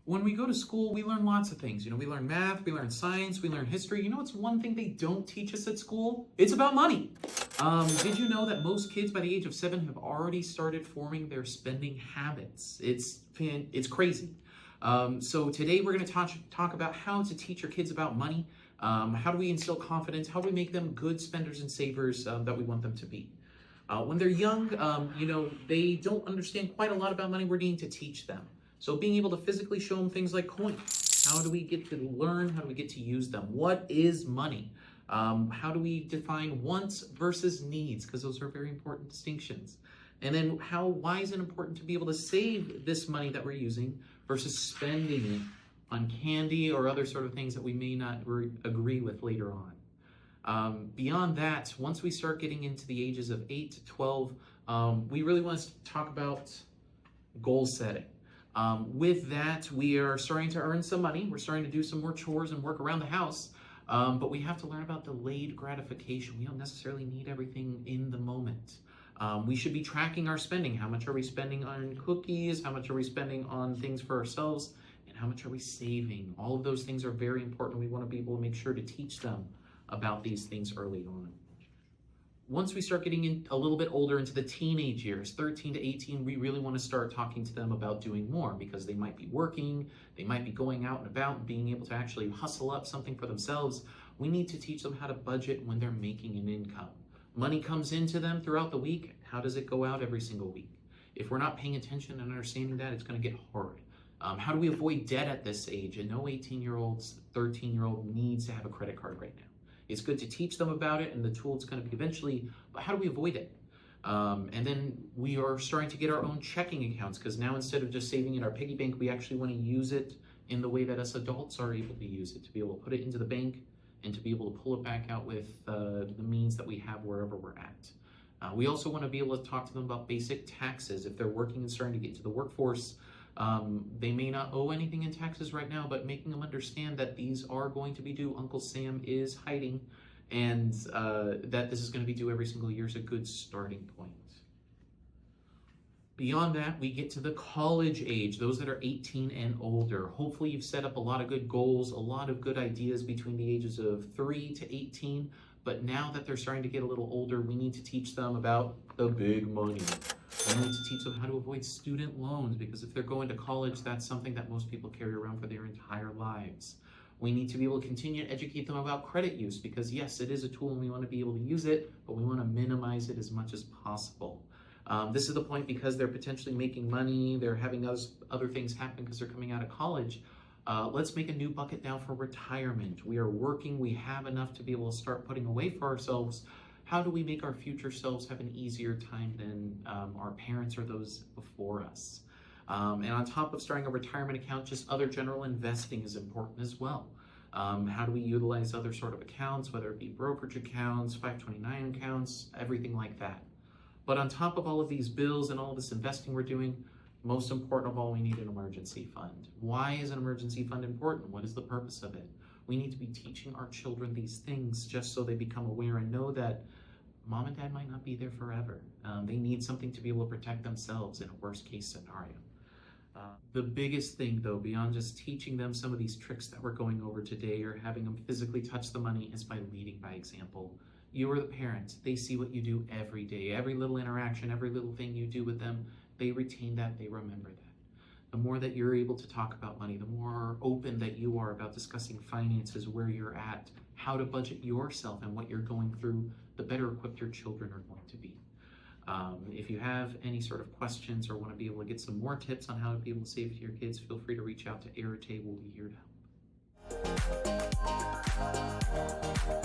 When we go to school, we learn lots of things. We learn math, we learn science, we learn history. What's one thing they don't teach us at school? It's about money. Did you know that most kids by the age of 7 have already started forming their spending habits? It's crazy. So today we're going to talk about how to teach your kids about money. How do we instill confidence? How do we make them good spenders and savers that we want them to be? When they're young, they don't understand quite a lot about money. We're needing to teach them. So being able to physically show them things like coins. How do we get to learn? How do we get to use them? What is money? How do we define wants versus needs? Because those are very important distinctions. And then why is it important to be able to save this money that we're using versus spending it on candy or other sort of things that we may not agree with later on. Beyond that, once we start getting into the ages of 8 to 12, we really want to talk about goal setting. With that, we are starting to earn some money. We're starting to do some more chores and work around the house, but we have to learn about delayed gratification. We don't necessarily need everything in the moment. We should be tracking our spending. How much are we spending on cookies? How much are we spending on things for ourselves? And how much are we saving? All of those things are very important. We want to be able to make sure to teach them about these things early on. Once we start getting a little bit older into the teenage years, 13 to 18, we really want to start talking to them about doing more because they might be working, they might be going out and about and being able to actually hustle up something for themselves. We need to teach them how to budget when they're making an income. Money comes into them throughout the week. How does it go out every single week? If we're not paying attention and understanding that, it's going to get hard. How do we avoid debt at this age? And no 18-year-old, 13-year-old needs to have a credit card right now. It's good to teach them about it and the tool it's going to be eventually, but how do we avoid it? And then we are starting to get our own checking accounts because now instead of just saving in our piggy bank, we actually want to use it in the way that us adults are able to use it, to be able to put it into the bank and to be able to pull it back out with the means that we have wherever we're at. We also want to be able to talk to them about basic taxes. If they're working and starting to get into the workforce, they may not owe anything in taxes right now, but making them understand that these are going to be due. Uncle Sam is hiding, and that this is going to be due every single year is a good starting point. Beyond that, we get to the college age, those that are 18 and older. Hopefully you've set up a lot of good goals, a lot of good ideas between the ages of 3 to 18, but now that they're starting to get a little older, we need to teach them about the big money. We need to teach them how to avoid student loans because if they're going to college, that's something that most people carry around for their entire lives. We need to be able to continue to educate them about credit use because yes, it is a tool and we want to be able to use it, but we want to minimize it as much as possible. This is the point because they're potentially making money, they're having other things happen because they're coming out of college. Let's make a new bucket now for retirement. We are working, we have enough to be able to start putting away for ourselves. How do we make our future selves have an easier time than our parents or those before us? And on top of starting a retirement account, just other general investing is important as well. How do we utilize other sort of accounts, whether it be brokerage accounts, 529 accounts, everything like that. But on top of all of these bills and all of this investing we're doing, most important of all, we need an emergency fund. Why is an emergency fund important? What is the purpose of it? We need to be teaching our children these things just so they become aware and know that mom and dad might not be there forever. They need something to be able to protect themselves in a worst case scenario. The biggest thing though, beyond just teaching them some of these tricks that we're going over today or having them physically touch the money is by leading by example. You are the parent. They see what you do every day, every little interaction, every little thing you do with them. They retain that, they remember that. The more that you're able to talk about money, the more open that you are about discussing finances, where you're at, how to budget yourself and what you're going through, the better equipped your children are going to be. If you have any sort of questions or want to be able to get some more tips on how to be able to save to your kids, feel free to reach out to Arate. We'll be here to help.